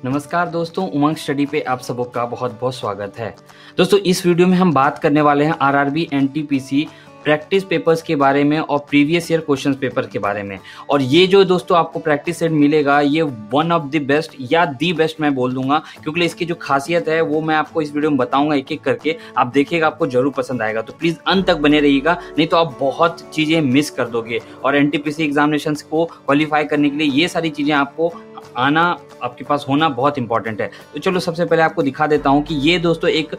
नमस्कार दोस्तों, उमंग स्टडी पे आप सबों का बहुत बहुत स्वागत है। दोस्तों इस वीडियो में हम बात करने वाले हैं आरआरबी एनटीपीसी प्रैक्टिस पेपर्स के बारे में और प्रीवियस ईयर क्वेश्चन पेपर के बारे में। और ये जो दोस्तों आपको प्रैक्टिस सेट मिलेगा ये वन ऑफ द बेस्ट या दी बेस्ट मैं बोल दूंगा, क्योंकि इसकी जो खासियत है वो मैं आपको इस वीडियो में बताऊंगा एक एक करके। आप देखिएगा, आपको जरूर पसंद आएगा, तो प्लीज़ अंत तक बने रहिएगा, नहीं तो आप बहुत चीज़ें मिस कर दोगे। और एनटीपीसी एग्जामिनेशंस को क्वालिफाई करने के लिए ये सारी चीज़ें आपको आना, आपके पास होना बहुत इंपॉर्टेंट है। तो चलो सबसे पहले आपको दिखा देता हूं कि ये दोस्तों एक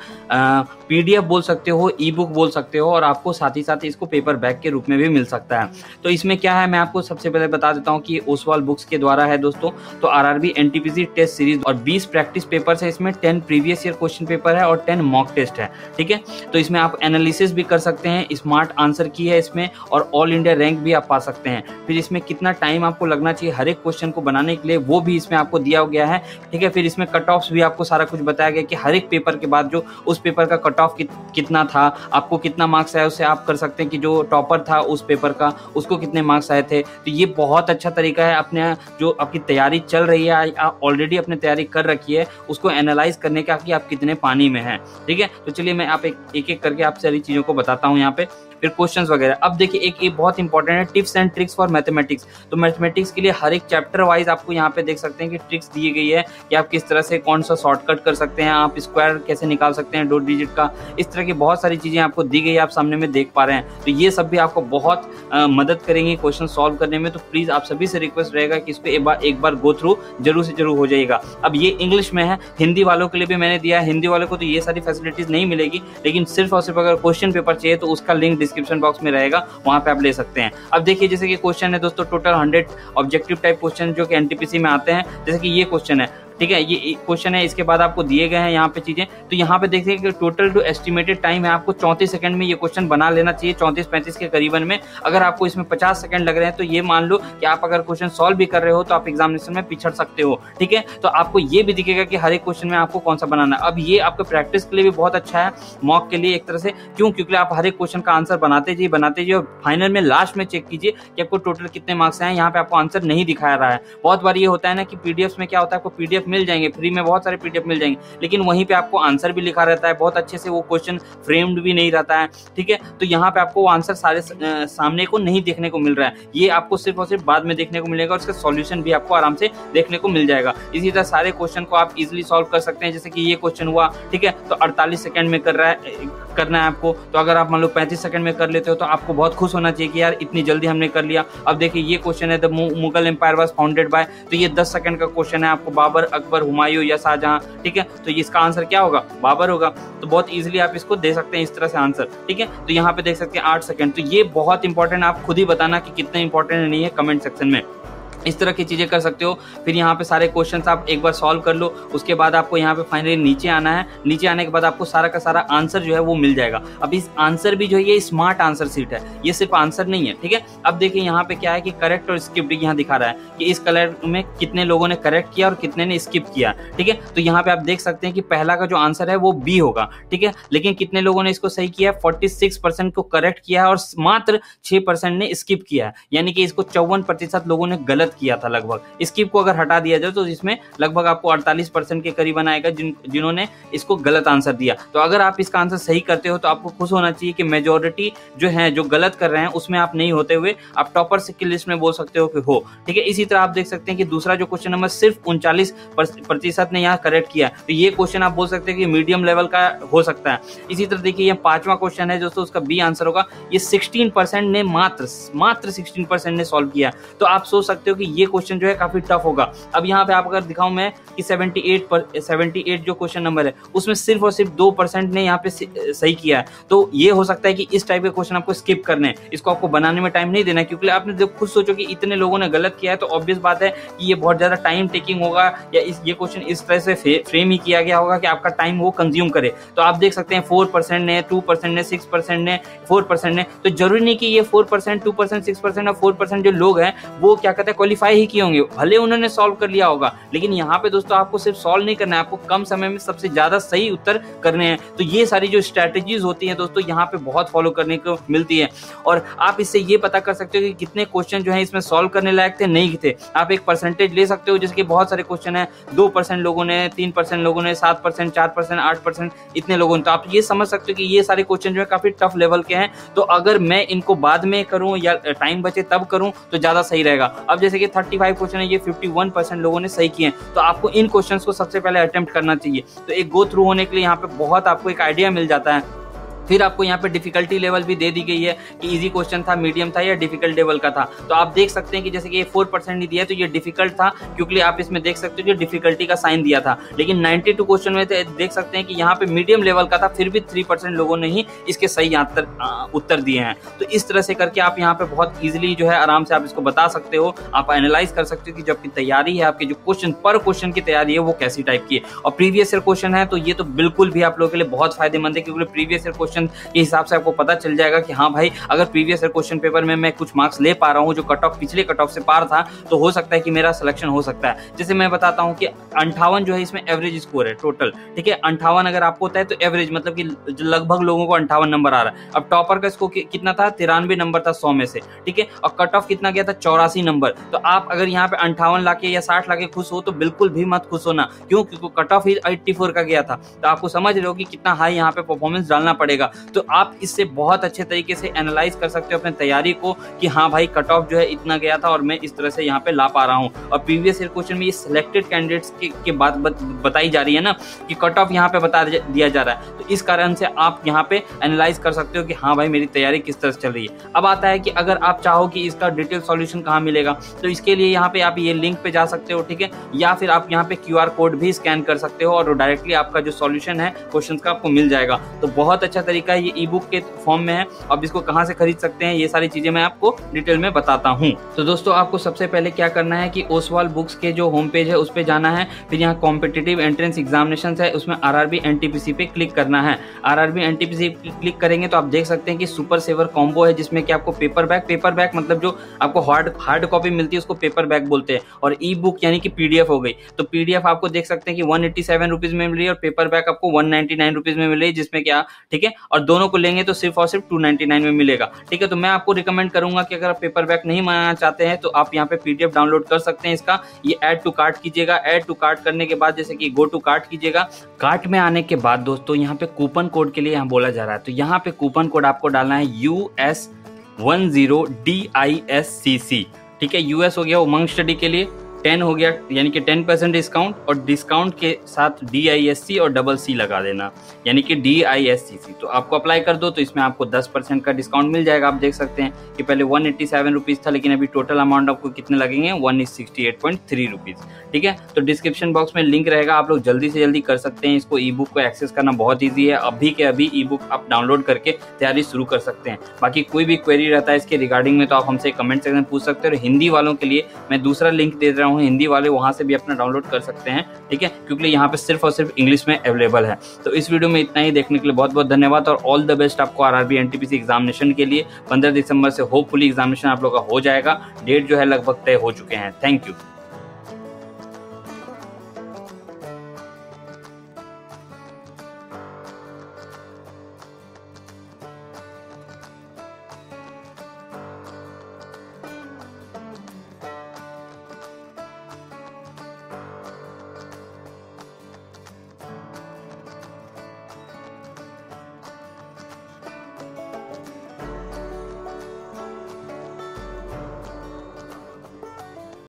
पीडीएफ बोल सकते हो, ई बुक बोल सकते हो, और आपको साथ ही साथ इसको पेपर बैग के रूप में भी मिल सकता है। तो इसमें क्या है, मैं आपको सबसे पहले बता देता हूं कि ओसवाल बुक्स के द्वारा है दोस्तों। तो आरआरबी एनटीपीसी टेस्ट सीरीज और 20 प्रैक्टिस पेपर्स है इसमें, 10 प्रीवियस ईयर क्वेश्चन पेपर है और 10 मॉक टेस्ट है। ठीक है, तो इसमें आप एनालिसिस भी कर सकते हैं, स्मार्ट आंसर की है इसमें, और ऑल इंडिया रैंक भी आप पा सकते हैं। फिर इसमें कितना टाइम आपको लगना चाहिए हर एक क्वेश्चन को बनाने के लिए वो भी इसमें आपको दिया गया है। ठीक है, फिर इसमें कट ऑफ्स भी आपको सारा कुछ बताया गया कि हर एक पेपर के बाद जो उस पेपर का कट ऑफ कितना था, आपको कितना मार्क्स आया, उससे आप कर सकते हैं कि जो टॉपर था उस पेपर का उसको कितने मार्क्स आए थे। तो ये बहुत अच्छा तरीका है अपने जो आपकी तैयारी चल रही है, आप ऑलरेडी अपनी तैयारी कर रखी है, उसको एनालाइज करने का कि आप कितने पानी में हैं। ठीक है, तो चलिए मैं आप एक एक करके आप सारी चीज़ों को बताता हूँ यहाँ पे, फिर क्वेश्चंस वगैरह। अब देखिए एक बहुत इंपॉर्टेंट है, tips and tricks for mathematics. तो मैथमेटिक्स के लिए हर एक चैप्टर वाइज आपको यहाँ पे देख सकते हैं कि ट्रिक्स दी गई है कि आप किस तरह से कौन सा शॉर्टकट कर सकते हैं, आप स्क्वायर कैसे निकाल सकते हैं 2 डिजिट का, इस तरह की बहुत सारी चीजें आपको दी गई है, आप सामने में देख पा रहे हैं। तो ये सब भी आपको बहुत मदद करेंगे क्वेश्चन सॉल्व करने में। तो प्लीज आप सभी से रिक्वेस्ट रहेगा कि इसको एक बार गो थ्रू जरूर से जरूर हो जाएगा। अब ये इंग्लिश में है, हिंदी वालों के लिए भी मैंने दिया है। हिंदी वालों को तो ये सारी फैसिलिटीज नहीं मिलेगी, लेकिन सिर्फ और सिर्फ अगर क्वेश्चन पेपर चाहिए तो उसका लिंक डिस्क्रिप्शन बॉक्स में रहेगा, वहां पे आप ले सकते हैं। अब देखिए जैसे कि क्वेश्चन है दोस्तों, टोटल 100 ऑब्जेक्टिव टाइप क्वेश्चन जो कि एनटीपीसी में आते हैं। जैसे कि ये क्वेश्चन है, ठीक है, ये क्वेश्चन है, इसके बाद आपको दिए गए हैं यहाँ पे चीजें। तो यहाँ पे देखिए कि टोटल जो एस्टिमेटेड टाइम है आपको 34 सेकंड में ये क्वेश्चन बना लेना चाहिए, 34-35 के करीबन में। अगर आपको इसमें 50 सेकंड लग रहे हैं तो ये मान लो कि आप अगर क्वेश्चन सॉल्व भी कर रहे हो तो आप एग्जामिनेशन में पिछड़ सकते हो। ठीक है, तो आपको ये भी दिखेगा कि हर एक क्वेश्चन में आपको कौन सा बनाना है। अब ये आपके प्रैक्टिस के लिए भी बहुत अच्छा है, मॉक के लिए एक तरह से। क्यों? क्योंकि आप हर एक क्वेश्चन का आंसर बनाते जाइए और फाइनल में लास्ट में चेक कीजिए कि आपको टोटल कितने मार्क्स आए। यहाँ पे आपको आंसर नहीं दिखाया रहा है। बहुत बार ये होता है ना कि पीडीएफ में क्या होता है, आपको पीडीएफ मिल जाएंगे फ्री में, बहुत सारे पीडीएफ मिल जाएंगे, लेकिन वहीं पे आपको आंसर भी लिखा रहता है, बहुत अच्छे से वो क्वेश्चन फ्रेम्ड भी नहीं रहता है। ठीक है, तो यहाँ पे आपको आंसर सारे सामने को नहीं देखने को मिल रहा है, ये आपको सिर्फ और सिर्फ बाद में देखने को मिलेगा, और इसका सॉल्यूशन भी आपको आराम से देखने को मिल जाएगा। इसी तरह सारे क्वेश्चन को आप इजीली सॉल्व कर सकते हैं। जैसे कि ये क्वेश्चन हुआ, ठीक है, तो 48 सेकंड में करना है आपको। तो अगर आप मान लो 35 सेकंड में कर लेते हो तो आपको बहुत खुश होना चाहिए कि यार इतनी जल्दी हमने कर लिया। अब देखिए ये क्वेश्चन है, the Mughal empire was founded by, तो ये 10 सेकंड का क्वेश्चन है, आपको बाबर, अकबर, हुमायूं या शाहजहां। ठीक है, तो इसका आंसर क्या होगा? बाबर होगा। तो बहुत इजीली आप इसको दे सकते हैं इस तरह से आंसर। ठीक है, तो यहाँ पे देख सकते हैं 8 सेकंड। तो ये बहुत इंपॉर्टेंट, आप खुद ही बताना कि कितना इंपॉर्टेंट नहीं है कमेंट सेक्शन में। इस तरह की चीजें कर सकते हो। फिर यहाँ पे सारे क्वेश्चंस आप एक बार सॉल्व कर लो, उसके बाद आपको यहाँ पे फाइनली नीचे आना है। नीचे आने के बाद आपको सारा का सारा आंसर जो है वो मिल जाएगा। अब इस आंसर भी जो है ये स्मार्ट आंसर सीट है, ये सिर्फ आंसर नहीं है। ठीक है, अब देखिए यहाँ पे क्या है कि करेक्ट और स्किप यहाँ दिखा रहा है कि इस कलर में कितने लोगों ने करेक्ट किया और कितने ने स्किप किया। ठीक है, तो यहाँ पे आप देख सकते हैं कि पहला का जो आंसर है वो बी होगा। ठीक है, लेकिन कितने लोगों ने इसको सही किया है? 46% को करेक्ट किया है और मात्र 6% ने स्किप किया है, यानी कि इसको 54% लोगों ने गलत किया था लगभग। स्किप को अगर हटा दिया जाए तो इसमें लगभग आपको 48% के करीबन आएगा जिन्होंने इसको गलत आंसर दिया। तो अगर आप इसका आंसर सही करते हो तो आपको खुश होना चाहिए कि मेजॉरिटी जो है जो गलत कर रहे हैं उसमें आप नहीं होते हुए आप टॉपर्स की लिस्ट में बोल सकते हो कि हो। ठीक है, इसी तरह आप देख सकते हैं कि दूसरा जो क्वेश्चन नंबर सिर्फ 39% ने यहाँ करेक्ट किया, तो ये क्वेश्चन आप बोल सकते हैं कि मीडियम लेवल का हो सकता है। इसी तरह देखिए ये 5वां क्वेश्चन है दोस्तों, उसका बी आंसर होगा। ये 16% ने मात्र 16% ने सॉल्व किया। तो आप सोच सकते हो कि ये क्वेश्चन जो है काफी टफ होगा। अब यहाँ पे आप अगर दिखाऊं मैं कि 78 जो क्वेश्चन नंबर है उसमें सिर्फ और सिर्फ 2% ने यहाँ पे सही किया है। तो ये हो सकता है कि इस टाइप के क्वेश्चन आपको स्किप करने हैं, इसको आपको बनाने में टाइम नहीं देना है, क्योंकि आपने जब खुद सोचो कि इतने लोगों ने गलत किया है तो ऑब्वियस बात है कि ये बहुत ज्यादा टाइम टेकिंग होगा, या ये क्वेश्चन इस तरह से फ्रेम ही किया गया होगा कि आपका टाइम वो कंज्यूम करे। तो आप देख सकते हैं 4% ने, 2% ने, 6% ने, 4% ने। तो जरूरी नहीं कि ये 4%, 2%, 6% और 4% जो लोग हैं वो क्या कहते हैं क्वालिफाई ही किए होंगे, भले उन्होंने सॉल्व कर लिया होगा, लेकिन यहाँ पे दोस्तों आपको सिर्फ सॉल्व नहीं करना है, आपको कम समय में सबसे ज्यादा सही उत्तर करने हैं। तो ये सारी जो स्ट्रैटेजीज होती हैं दोस्तों यहाँ पे बहुत फॉलो करने को मिलती है, और आप इससे ये पता कर सकते हो कि कितने क्वेश्चन जो है इसमें सॉल्व करने लायक थे, नहीं थे। आप एक परसेंटेज ले सकते हो, जैसे कि बहुत सारे क्वेश्चन है 2% लोगों ने, 3% लोगों ने, 7%, 4%, 8% इतने लोगों ने, तो आप ये समझ सकते हो कि ये सारे क्वेश्चन जो है काफी टफ लेवल के हैं। तो अगर मैं इनको बाद में करूं या टाइम बचे तब करूं तो ज्यादा सही रहेगा। अब जैसे कि 35 क्वेश्चन है, ये 51% लोगों ने सही किए हैं, तो आपको इन क्वेश्चंस को सबसे पहले अटेम्प्ट करना चाहिए। तो एक गो थ्रू होने के लिए यहाँ पे बहुत आपको एक आइडिया मिल जाता है। फिर आपको यहाँ पे डिफिकल्टी लेवल भी दे दी गई है कि इजी क्वेश्चन था, मीडियम था या डिफिकल्ट लेवल का था। तो आप देख सकते हैं कि जैसे कि ये 4% नहीं दिया है तो ये डिफिकल्ट था, क्योंकि आप इसमें देख सकते हो कि डिफिकल्टी का साइन दिया था। लेकिन 92 क्वेश्चन में देख सकते हैं कि यहाँ पे मीडियम लेवल का था, फिर भी 3% लोगों ने ही इसके सही उत्तर दिए हैं। तो इस तरह से करके आप यहाँ पे बहुत ईजिली जो है आराम से आप इसको बता सकते हो, आप एनालाइज कर सकते हो कि जो आपकी तैयारी है, आपकी जो क्वेश्चन पर क्वेश्चन की तैयारी है वो कैसी टाइप की है। और प्रीवियस ईयर क्वेश्चन है तो ये तो बिल्कुल भी आप लोगों के लिए बहुत फायदेमंद है, क्योंकि प्रीवियस ईयर क्वेश्चन के हिसाब से आपको पता चल जाएगा कि हाँ भाई, अगर प्रीवियस ईयर क्वेश्चन पेपर में मैं कुछ मार्क्स ले पा रहा हूँ जो कट ऑफ पिछले कट ऑफ से पार था, तो हो सकता है कि मेरा सिलेक्शन हो सकता है। जैसे मैं बताता हूँ कि 58 जो है इसमें एवरेज स्कोर है टोटल, ठीक है। 58 अगर आपको होता है तो एवरेज मतलब कि लगभग लोगों को 58 नंबर आ रहा है। अब टॉपर का स्कोर कितना था, 93 नंबर था 100 में से, ठीक है। और कट ऑफ कितना गया था, 84 नंबर। तो आप अगर यहाँ पे 58 लाके या 60 लाके खुश हो तो बिल्कुल भी मत खुश होना, क्यों? क्योंकि कट ऑफ ही 84 का गया था। तो आपको समझ रहे हो कि कितना हाई यहाँ पे परफॉर्मेंस डालना पड़ेगा। तो आप इससे बहुत अच्छे तरीके से एनालाइज कर सकते हो अपने तैयारी को कि हाँ भाई, कट ऑफ जो है इतना गया था और मैं इस तरह से यहाँ पे ला पा रहा हूँ। और प्रीवियस ईयर क्वेश्चन में ये सिलेक्टेड कैंडिडेट्स की बात बताई जा रही है ना, कि कट ऑफ यहाँ पे बता दिया जा रहा है। तो इस कारण से आप यहाँ पे एनालाइज कर सकते हो कि हाँ भाई, मेरी तैयारी किस तरह से चल रही है। अब आता है कि अगर आप चाहो कि इसका डिटेल सॉल्यूशन कहाँ मिलेगा, तो इसके लिए यहाँ पे आप ये लिंक पे जा सकते हो, ठीक है। या फिर आप यहाँ पे QR कोड भी स्कैन कर सकते हो और डायरेक्टली आपका जो सॉल्यूशन है क्वेश्चन का आपको मिल जाएगा। तो बहुत अच्छा तरीका है, ये ई बुक के फॉर्म में है। अब इसको कहाँ से खरीद सकते हैं, ये सारी चीजें मैं आपको डिटेल में बताता हूँ। तो दोस्तों आपको सबसे पहले क्या करना है कि ओसवाल बुक्स के जो होम पेज है उस पर जाना है। फिर यहाँ कॉम्पिटिटिव एंट्रेंस एग्जामिनेशन है, उसमें RRB NTPC पे क्लिक करना है। RRB NTPC क्लिक करेंगे तो आप देख सकते हैं कि सुपर सेवर कॉम्बो है, जिसमें कि आपको पेपर बैग मतलब जो आपको हार्ड कॉपी मिलती है उसको पेपर बैग बोलते हैं, और ई बुक यानी कि PDF हो गई। तो PDF आपको देख सकते हैं कि 187 रुपीज में मिल रही है और पेपर बैग आपको 199 रुपीज में मिल रही है, जिसमें क्या, ठीक है। और दोनों को लेंगे तो सिर्फ और सिर्फ 299 में मिलेगा, ठीक है। तो मैं आपको रिकमेंड करूंगा कि अगर आप पेपर बैग नहीं मंगाना चाहते हैं तो आप यहाँ पे PDF डाउनलोड कर सकते हैं इसका। ये ऐड टू कार्ट कीजिएगा, ऐड टू कार्ट करने के बाद जैसे कि गो टू कार्ट कीजिएगा। कार्ट में आने के बाद दोस्तों यहाँ पे कूपन कोड के लिए यहाँ बोला जा रहा है, तो यहाँ पे कूपन कोड आपको डालना है US10DISCC, ठीक है। US हो गया उमंग स्टडी के लिए, 10 हो गया यानी कि 10% डिस्काउंट, और डिस्काउंट के साथ DISC और CC लगा देना यानी कि DISCC। तो आपको अप्लाई कर दो तो इसमें आपको 10% का डिस्काउंट मिल जाएगा। आप देख सकते हैं कि पहले 187 रुपीज़ था, लेकिन अभी टोटल अमाउंट आपको कितने लगेंगे, 168.3 रुपीज़, ठीक है। तो डिस्क्रिप्शन बॉक्स में लिंक रहेगा, आप लोग जल्दी से जल्दी कर सकते हैं इसको। ई बुक को एक्सेस करना बहुत ईजी है, अभी के अभी ई बुक आप डाउनलोड करके तैयारी शुरू कर सकते हैं। बाकी कोई भी क्वेरी रहता है इसके रिगार्डिंग में तो आप हमसे कमेंट सेक्शन में पूछ सकते हैं। और हिंदी वालों के लिए मैं दूसरा लिंक दे रहा हूँ, हिंदी वाले वहां से भी अपना डाउनलोड कर सकते हैं, ठीक है, क्योंकि यहाँ पे सिर्फ और सिर्फ इंग्लिश में अवेलेबल है। तो इस वीडियो में इतना ही, देखने के लिए बहुत बहुत धन्यवाद और ऑल द बेस्ट आपको RRB NTPC एग्जामिनेशन के लिए। 15 दिसंबर से होपफुली एग्जामिनेशन आप लोग का हो जाएगा, डेट जो है लगभग तय हो चुके हैं। Thank you.